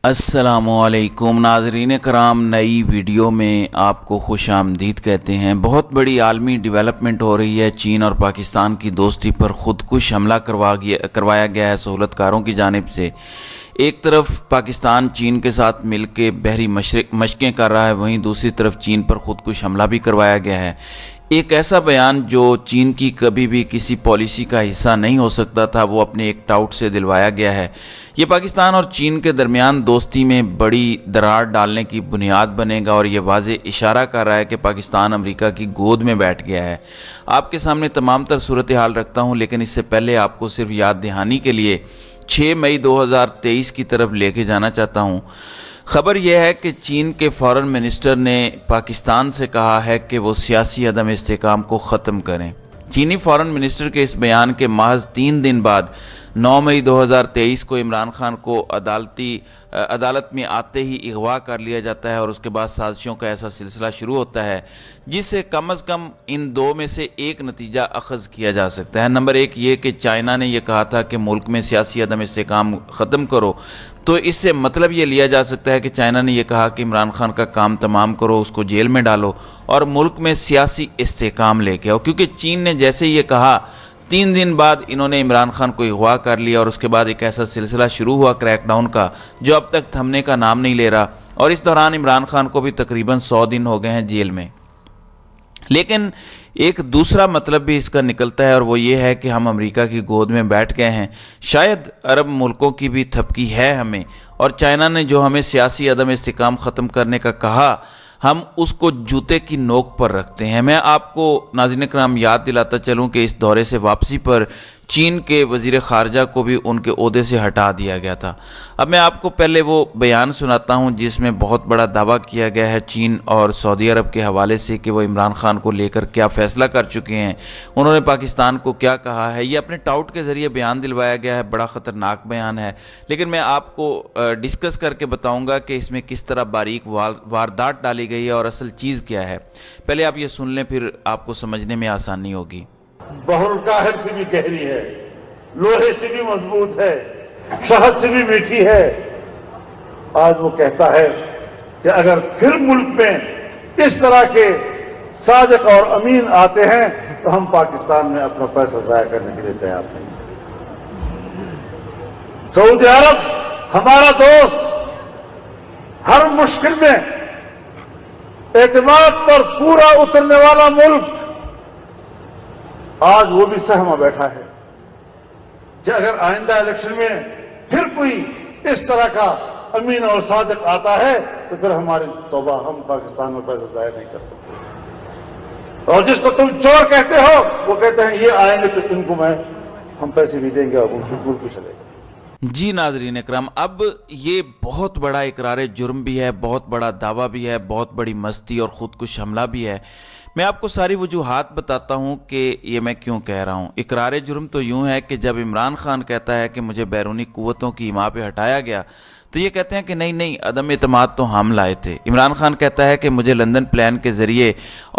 السلام علیکم ناظرین کرام، نئی ویڈیو میں آپ کو خوش آمدید کہتے ہیں۔ بہت بڑی عالمی ڈیولپمنٹ ہو رہی ہے۔ چین اور پاکستان کی دوستی پر خودکش حملہ کروایا گیا ہے سہولت کاروں کی جانب سے۔ ایک طرف پاکستان چین کے ساتھ مل کے بحری مشقیں کر رہا ہے، وہیں دوسری طرف چین پر خودکش حملہ بھی کروایا گیا ہے۔ ایک ایسا بیان جو چین کی کبھی بھی کسی پالیسی کا حصہ نہیں ہو سکتا تھا، وہ اپنے ایک ٹاؤٹ سے دلوایا گیا ہے۔ یہ پاکستان اور چین کے درمیان دوستی میں بڑی درار ڈالنے کی بنیاد بنے گا، اور یہ واضح اشارہ کر رہا ہے کہ پاکستان امریکہ کی گود میں بیٹھ گیا ہے۔ آپ کے سامنے تمام تر صورتحال رکھتا ہوں، لیکن اس سے پہلے آپ کو صرف یاد دہانی کے لیے 6 مئی 2023 کی طرف لے کے جانا چاہتا ہوں۔ خبر یہ ہے کہ چین کے فارن منسٹر نے پاکستان سے کہا ہے کہ وہ سیاسی عدم استحکام کو ختم کریں۔ چینی فارن منسٹر کے اس بیان کے محض 3 دن بعد 9 مئی 2023 کو عمران خان کو عدالت میں آتے ہی اغوا کر لیا جاتا ہے، اور اس کے بعد سازشوں کا ایسا سلسلہ شروع ہوتا ہے جس سے کم از کم ان دو میں سے ایک نتیجہ اخذ کیا جا سکتا ہے۔ نمبر 1 یہ کہ چائنا نے یہ کہا تھا کہ ملک میں سیاسی عدم استحکام ختم کرو، تو اس سے مطلب یہ لیا جا سکتا ہے کہ چائنا نے یہ کہا کہ عمران خان کا کام تمام کرو، اس کو جیل میں ڈالو اور ملک میں سیاسی استحکام لے کے آؤ، کیونکہ چین نے جیسے یہ کہا 3 دن بعد انہوں نے عمران خان کو اغوا کر لیا، اور اس کے بعد ایک ایسا سلسلہ شروع ہوا کریک ڈاؤن کا جو اب تک تھمنے کا نام نہیں لے رہا، اور اس دوران عمران خان کو بھی تقریباً 100 دن ہو گئے ہیں جیل میں۔ لیکن ایک دوسرا مطلب بھی اس کا نکلتا ہے، اور وہ یہ ہے کہ ہم امریکہ کی گود میں بیٹھ گئے ہیں۔ شاید عرب ملکوں کی بھی تھپکی ہے ہمیں، اور چائنا نے جو ہمیں سیاسی عدم استحکام ختم کرنے کا کہا، ہم اس کو جوتے کی نوک پر رکھتے ہیں۔ میں آپ کو ناظرین کرام یاد دلاتا چلوں کہ اس دورے سے واپسی پر چین کے وزیر خارجہ کو بھی ان کے عہدے سے ہٹا دیا گیا تھا۔ اب میں آپ کو پہلے وہ بیان سناتا ہوں جس میں بہت بڑا دعویٰ کیا گیا ہے چین اور سعودی عرب کے حوالے سے کہ وہ عمران خان کو لے کر کیا فیصلہ کر چکے ہیں، انہوں نے پاکستان کو کیا کہا ہے۔ یہ اپنے ٹاؤٹ کے ذریعے بیان دلوایا گیا ہے، بڑا خطرناک بیان ہے، لیکن میں آپ کو ڈسکس کر کے بتاؤں گا کہ اس میں کس طرح باریک واردات ڈالی گئی ہے اور اصل چیز کیا ہے۔ پہلے آپ یہ سن لیں، پھر آپ کو سمجھنے میں آسانی ہوگی۔ بحر الکاہل سے بھی گہری ہے، لوہے سے بھی مضبوط ہے، شہد سے بھی میٹھی ہے۔ آج وہ کہتا ہے کہ اگر پھر ملک میں اس طرح کے صادق اور امین آتے ہیں تو ہم پاکستان میں اپنا پیسہ ضائع کرنے کے لیے تیار نہیں۔ سعودی عرب ہمارا دوست، ہر مشکل میں اعتماد پر پورا اترنے والا ملک، آج وہ بھی سہما بیٹھا ہے کہ اگر آئندہ الیکشن میں پھر کوئی اس طرح کا امین اور صادق آتا ہے تو پھر ہماری توبہ، ہم پاکستان میں پیسہ ضائع نہیں کر سکتے۔ اور جس کو تم چور کہتے ہو وہ کہتے ہیں یہ آئیں گے تو ان کو ہم پیسے بھی دیں گے اور ملک بھی چلے گا۔ جی ناظرین اکرام، اب یہ بہت بڑا اقرار جرم بھی ہے، بہت بڑا دعویٰ بھی ہے، بہت بڑی مستی اور خودکش حملہ بھی ہے۔ میں آپ کو ساری وجوہات بتاتا ہوں کہ یہ میں کیوں کہہ رہا ہوں۔ اقرار جرم تو یوں ہے کہ جب عمران خان کہتا ہے کہ مجھے بیرونی قوتوں کی حمایت پہ ہٹایا گیا، تو یہ کہتے ہیں کہ نہیں عدم اعتماد تو ہم لائے تھے۔ عمران خان کہتا ہے کہ مجھے لندن پلان کے ذریعے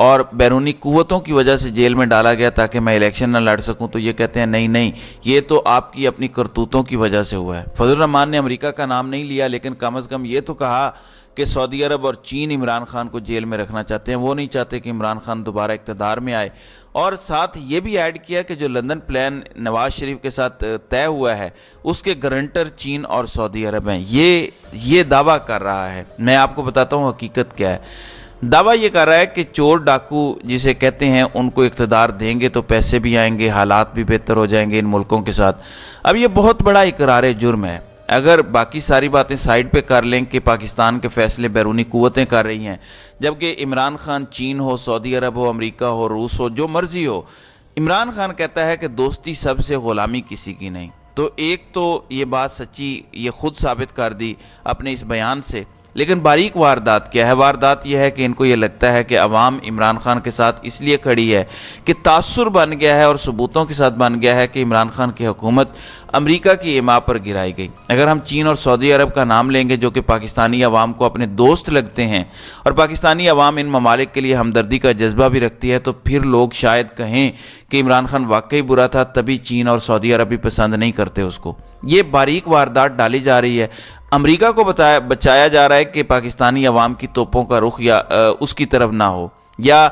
اور بیرونی قوتوں کی وجہ سے جیل میں ڈالا گیا تاکہ میں الیکشن نہ لڑ سکوں، تو یہ کہتے ہیں نہیں یہ تو آپ کی اپنی کرتوتوں کی وجہ سے ہوا ہے۔ فضل الرحمان نے امریکہ کا نام نہیں لیا، لیکن کم از کم یہ تو کہا کہ سعودی عرب اور چین عمران خان کو جیل میں رکھنا چاہتے ہیں، وہ نہیں چاہتے کہ عمران خان دوبارہ اقتدار میں آئے۔ اور ساتھ یہ بھی ایڈ کیا کہ جو لندن پلان نواز شریف کے ساتھ طے ہوا ہے اس کے گارنٹر چین اور سعودی عرب ہیں۔ یہ دعویٰ کر رہا ہے۔ میں آپ کو بتاتا ہوں حقیقت کیا ہے۔ دعویٰ یہ کر رہا ہے کہ چور ڈاکو جسے کہتے ہیں ان کو اقتدار دیں گے تو پیسے بھی آئیں گے، حالات بھی بہتر ہو جائیں گے ان ملکوں کے ساتھ۔ اب یہ بہت بڑا اقرار جرم ہے۔ اگر باقی ساری باتیں سائیڈ پہ کر لیں کہ پاکستان کے فیصلے بیرونی قوتیں کر رہی ہیں، جبکہ عمران خان چین ہو، سعودی عرب ہو، امریکہ ہو، روس ہو، جو مرضی ہو، عمران خان کہتا ہے کہ دوستی سب سے، غلامی کسی کی نہیں۔ تو ایک تو یہ بات سچی یہ خود ثابت کر دی اپنے اس بیان سے، لیکن باریک واردات کیا ہے؟ واردات یہ ہے کہ ان کو یہ لگتا ہے کہ عوام عمران خان کے ساتھ اس لیے کھڑی ہے کہ تاثر بن گیا ہے اور ثبوتوں کے ساتھ بن گیا ہے کہ عمران خان کی حکومت امریکہ کی ایما پر گرائی گئی۔ اگر ہم چین اور سعودی عرب کا نام لیں گے جو کہ پاکستانی عوام کو اپنے دوست لگتے ہیں، اور پاکستانی عوام ان ممالک کے لیے ہمدردی کا جذبہ بھی رکھتی ہے، تو پھر لوگ شاید کہیں کہ عمران خان واقعی برا تھا، تبھی چین اور سعودی عرب بھی پسند نہیں کرتے اس کو۔ یہ باریک واردات ڈالی جا رہی ہے۔ امریکہ کو بچایا جا رہا ہے کہ پاکستانی عوام کی توپوں کا رخ یا اس کی طرف نہ ہو، یا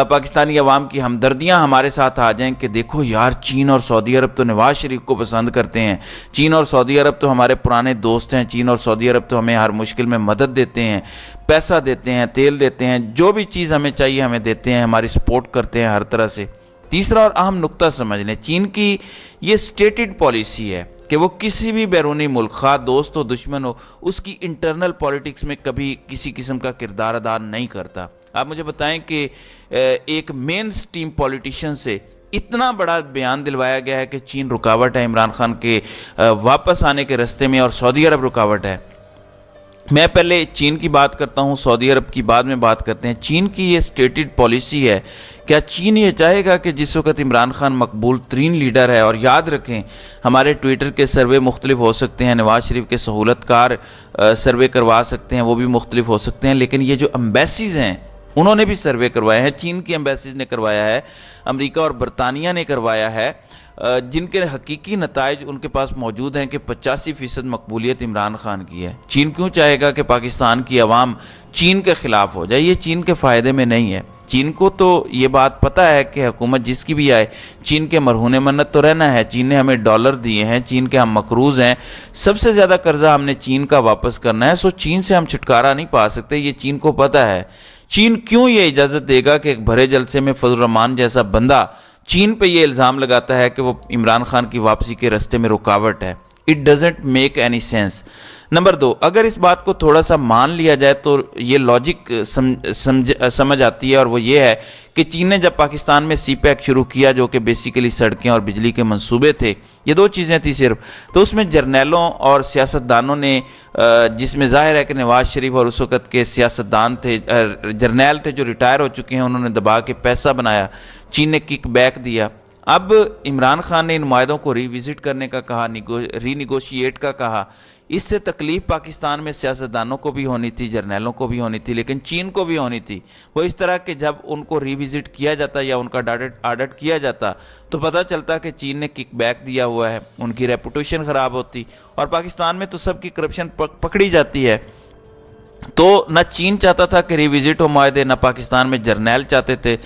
پاکستانی عوام کی ہمدردیاں ہمارے ساتھ آ جائیں کہ دیکھو یار چین اور سعودی عرب تو نواز شریف کو پسند کرتے ہیں، چین اور سعودی عرب تو ہمارے پرانے دوست ہیں، چین اور سعودی عرب تو ہمیں ہر مشکل میں مدد دیتے ہیں، پیسہ دیتے ہیں، تیل دیتے ہیں، جو بھی چیز ہمیں چاہیے ہمیں دیتے ہیں، ہماری سپورٹ کرتے ہیں ہر طرح سے۔ تیسرا اور اہم نقطہ سمجھ لیں، چین کی یہ سٹیٹڈ پالیسی ہے کہ وہ کسی بھی بیرونی ملک، خواہ دوست ہو دشمن ہو، اس کی انٹرنل پالیٹکس میں کبھی کسی قسم کا کردار ادا نہیں کرتا۔ آپ مجھے بتائیں کہ ایک مین سٹریم پولیٹیشین سے اتنا بڑا بیان دلوایا گیا ہے کہ چین رکاوٹ ہے عمران خان کے واپس آنے کے راستے میں، اور سعودی عرب رکاوٹ ہے۔ میں پہلے چین کی بات کرتا ہوں، سعودی عرب کی بعد میں بات کرتے ہیں۔ چین کی یہ سٹیٹڈ پالیسی ہے، کیا چین یہ چاہے گا کہ جس وقت عمران خان مقبول ترین لیڈر ہے، اور یاد رکھیں ہمارے ٹویٹر کے سروے مختلف ہو سکتے ہیں، نواز شریف کے سہولت کار سروے کروا سکتے ہیں، وہ بھی مختلف ہو سکتے ہیں، لیکن یہ جو امبیسیز ہیں انہوں نے بھی سروے کروائے ہیں، چین کی امبیسیز نے کروایا ہے، امریکہ اور برطانیہ نے کروایا ہے، جن کے حقیقی نتائج ان کے پاس موجود ہیں کہ 85% مقبولیت عمران خان کی ہے۔ چین کیوں چاہے گا کہ پاکستان کی عوام چین کے خلاف ہو جائے؟ یہ چین کے فائدے میں نہیں ہے۔ چین کو تو یہ بات پتہ ہے کہ حکومت جس کی بھی آئے چین کے مرہون منت تو رہنا ہے، چین نے ہمیں ڈالر دیے ہیں، چین کے ہم مقروض ہیں، سب سے زیادہ قرضہ ہم نے چین کا واپس کرنا ہے، سو چین سے ہم چھٹکارا نہیں پا سکتے، یہ چین کو پتہ ہے۔ چین کیوں یہ اجازت دے گا کہ ایک بھرے جلسے میں فضل الرحمان جیسا بندہ چین پہ یہ الزام لگاتا ہے کہ وہ عمران خان کی واپسی کے راستے میں رکاوٹ ہے؟ It doesn't make any sense. Number 2، اگر اس بات کو تھوڑا سا مان لیا جائے تو یہ لاجک سمجھ آتی ہے، اور وہ یہ ہے کہ چین نے جب پاکستان میں سی پیک شروع کیا جو کہ بیسیکلی سڑکیں اور بجلی کے منصوبے تھے، یہ 2 چیزیں تھیں صرف، تو اس میں جرنیلوں اور سیاستدانوں نے، جس میں ظاہر ہے کہ نواز شریف اور اس وقت کے سیاستدان تھے، جرنیل تھے جو ریٹائر ہو چکے ہیں، انہوں نے دبا کے پیسہ بنایا، چین نے کک بیک دیا۔ اب عمران خان نے ان معاہدوں کو ری وزٹ کرنے کا کہا، ری نیگوشیٹ کا کہا، اس سے تکلیف پاکستان میں سیاستدانوں کو بھی ہونی تھی، جرنیلوں کو بھی ہونی تھی، لیکن چین کو بھی ہونی تھی۔ وہ اس طرح کہ جب ان کو ری وزٹ کیا جاتا یا ان کا آڈٹ کیا جاتا تو پتہ چلتا کہ چین نے کک بیک دیا ہوا ہے، ان کی ریپوٹیشن خراب ہوتی، اور پاکستان میں تو سب کی کرپشن پکڑی جاتی ہے۔ تو نہ چین چاہتا تھا کہ ری وزٹ ہو معاہدے، نہ پاکستان میں جرنیل چاہتے تھے،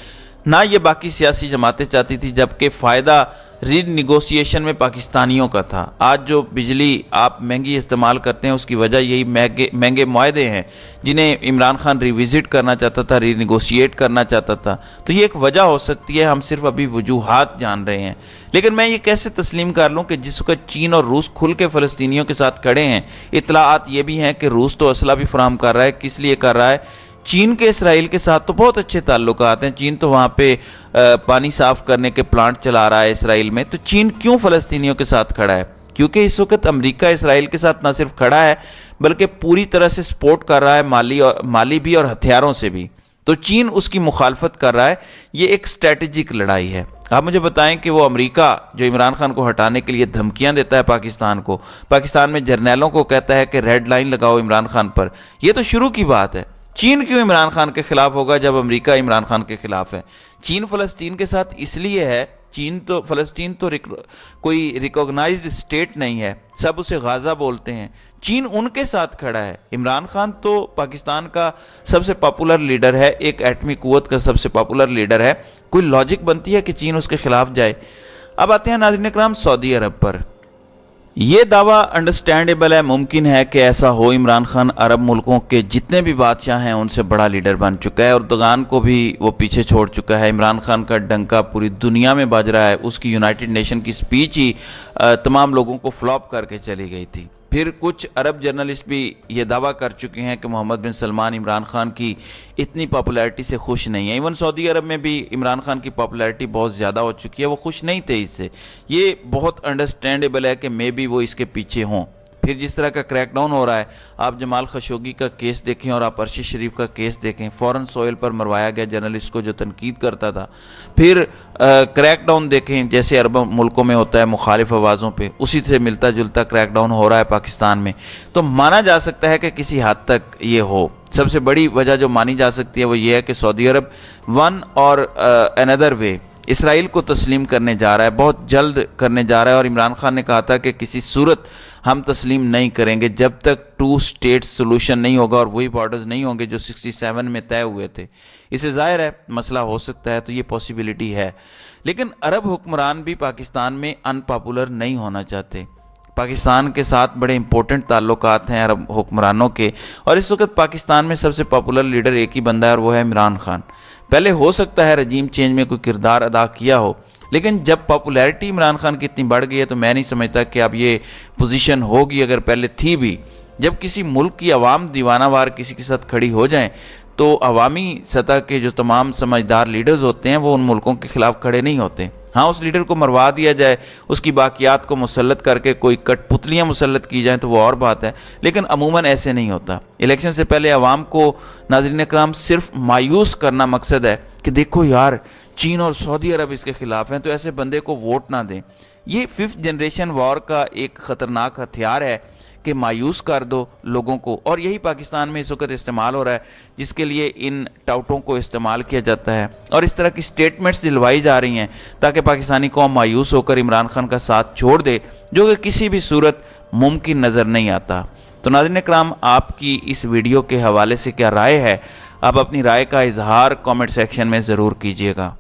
نہ یہ باقی سیاسی جماعتیں چاہتی تھی، جبکہ فائدہ ری نیگوشیشن میں پاکستانیوں کا تھا۔ آج جو بجلی آپ مہنگی استعمال کرتے ہیں اس کی وجہ یہی مہنگے معاہدے ہیں جنہیں عمران خان ری وزٹ کرنا چاہتا تھا، ری نیگوشیٹ کرنا چاہتا تھا۔ تو یہ ایک وجہ ہو سکتی ہے، ہم صرف ابھی وجوہات جان رہے ہیں، لیکن میں یہ کیسے تسلیم کر لوں کہ جس وقت چین اور روس کھل کے فلسطینیوں کے ساتھ کھڑے ہیں، اطلاعات یہ بھی ہیں کہ روس تو اسلحہ بھی فراہم کر رہا ہے، کس لیے کر رہا ہے؟ چین کے اسرائیل کے ساتھ تو بہت اچھے تعلقات ہیں، چین تو وہاں پہ پانی صاف کرنے کے پلانٹ چلا رہا ہے اسرائیل میں، تو چین کیوں فلسطینیوں کے ساتھ کھڑا ہے؟ کیونکہ اس وقت امریکہ اسرائیل کے ساتھ نہ صرف کھڑا ہے بلکہ پوری طرح سے سپورٹ کر رہا ہے، مالی بھی اور ہتھیاروں سے بھی، تو چین اس کی مخالفت کر رہا ہے۔ یہ ایک اسٹریٹجک لڑائی ہے۔ آپ مجھے بتائیں کہ وہ امریکہ جو عمران خان کو ہٹانے کے لیے دھمکیاں دیتا ہے پاکستان کو، پاکستان میں جرنیلوں کو کہتا ہے کہ ریڈ لائن لگاؤ عمران خان پر، یہ تو شروع کی بات ہے۔ چین کیوں عمران خان کے خلاف ہوگا جب امریکہ عمران خان کے خلاف ہے؟ چین فلسطین کے ساتھ اس لیے ہے، فلسطین تو کوئی ریکوگنائزڈ اسٹیٹ نہیں ہے، سب اسے غازہ بولتے ہیں، چین ان کے ساتھ کھڑا ہے۔ عمران خان تو پاکستان کا سب سے پاپولر لیڈر ہے، ایک ایٹمی قوت کا سب سے پاپولر لیڈر ہے، کوئی لاجک بنتی ہے کہ چین اس کے خلاف جائے؟ اب آتے ہیں ناظرین کرام سعودی عرب پر۔ یہ دعویٰ انڈرسٹینڈیبل ہے، ممکن ہے کہ ایسا ہو، عمران خان عرب ملکوں کے جتنے بھی بادشاہ ہیں ان سے بڑا لیڈر بن چکا ہے، اردوغان کو بھی وہ پیچھے چھوڑ چکا ہے۔ عمران خان کا ڈنکا پوری دنیا میں بج رہا ہے، اس کی یونائٹڈ نیشن کی سپیچ ہی تمام لوگوں کو فلاپ کر کے چلی گئی تھی۔ پھر کچھ عرب جرنلسٹ بھی یہ دعویٰ کر چکے ہیں کہ محمد بن سلمان عمران خان کی اتنی پاپولیرٹی سے خوش نہیں ہے، ایون سعودی عرب میں بھی عمران خان کی پاپولیرٹی بہت زیادہ ہو چکی ہے، وہ خوش نہیں تھے اس سے۔ یہ بہت انڈرسٹینڈیبل ہے کہ مے بی وہ اس کے پیچھے ہوں۔ پھر جس طرح کا کریک ڈاؤن ہو رہا ہے، آپ جمال خشوگی کا کیس دیکھیں اور آپ ارشد شریف کا کیس دیکھیں، فورن سوئل پر مروایا گیا جرنلسٹ کو جو تنقید کرتا تھا۔ پھر کریک ڈاؤن دیکھیں جیسے عرب ملکوں میں ہوتا ہے مخالف آوازوں پہ، اسی سے ملتا جلتا کریک ڈاؤن ہو رہا ہے پاکستان میں، تو مانا جا سکتا ہے کہ کسی حد تک یہ ہو۔ سب سے بڑی وجہ جو مانی جا سکتی ہے وہ یہ ہے کہ سعودی عرب ون اور اندر وے اسرائیل کو تسلیم کرنے جا رہا ہے، بہت جلد کرنے جا رہا ہے، اور عمران خان نے کہا تھا کہ کسی صورت ہم تسلیم نہیں کریں گے جب تک 2 اسٹیٹ سولوشن نہیں ہوگا اور وہی بارڈرز نہیں ہوں گے جو 67 میں طے ہوئے تھے۔ اسے ظاہر ہے مسئلہ ہو سکتا ہے، تو یہ پاسیبلٹی ہے، لیکن عرب حکمران بھی پاکستان میں ان پاپولر نہیں ہونا چاہتے۔ پاکستان کے ساتھ بڑے امپورٹنٹ تعلقات ہیں عرب حکمرانوں کے، اور اس وقت پاکستان میں سب سے پاپولر لیڈر ایک ہی بندہ ہے، اور وہ ہے عمران خان۔ پہلے ہو سکتا ہے رجیم چینج میں کوئی کردار ادا کیا ہو، لیکن جب پاپولیرٹی عمران خان کی اتنی بڑھ گئی ہے تو میں نہیں سمجھتا کہ اب یہ پوزیشن ہوگی، اگر پہلے تھی بھی۔ جب کسی ملک کی عوام دیوانہ وار کسی کے ساتھ کھڑی ہو جائیں تو عوامی سطح کے جو تمام سمجھدار لیڈرز ہوتے ہیں وہ ان ملکوں کے خلاف کھڑے نہیں ہوتے۔ ہاں، اس لیڈر کو مروا دیا جائے، اس کی باقیات کو مسلط کر کے کوئی کٹ پتلیاں مسلط کی جائیں تو وہ اور بات ہے، لیکن عموماً ایسے نہیں ہوتا۔ الیکشن سے پہلے عوام کو، ناظرین کرام، صرف مایوس کرنا مقصد ہے کہ دیکھو یار چین اور سعودی عرب اس کے خلاف ہیں، تو ایسے بندے کو ووٹ نہ دیں۔ یہ 5th جنریشن وار کا ایک خطرناک ہتھیار ہے کہ مایوس کر دو لوگوں کو، اور یہی پاکستان میں اس وقت استعمال ہو رہا ہے، جس کے لیے ان ٹاؤٹوں کو استعمال کیا جاتا ہے، اور اس طرح کی سٹیٹمنٹس دلوائی جا رہی ہیں تاکہ پاکستانی قوم مایوس ہو کر عمران خان کا ساتھ چھوڑ دے، جو کہ کسی بھی صورت ممکن نظر نہیں آتا۔ تو ناظرین کرام، آپ کی اس ویڈیو کے حوالے سے کیا رائے ہے؟ آپ اپنی رائے کا اظہار کامنٹ سیکشن میں ضرور کیجیے گا۔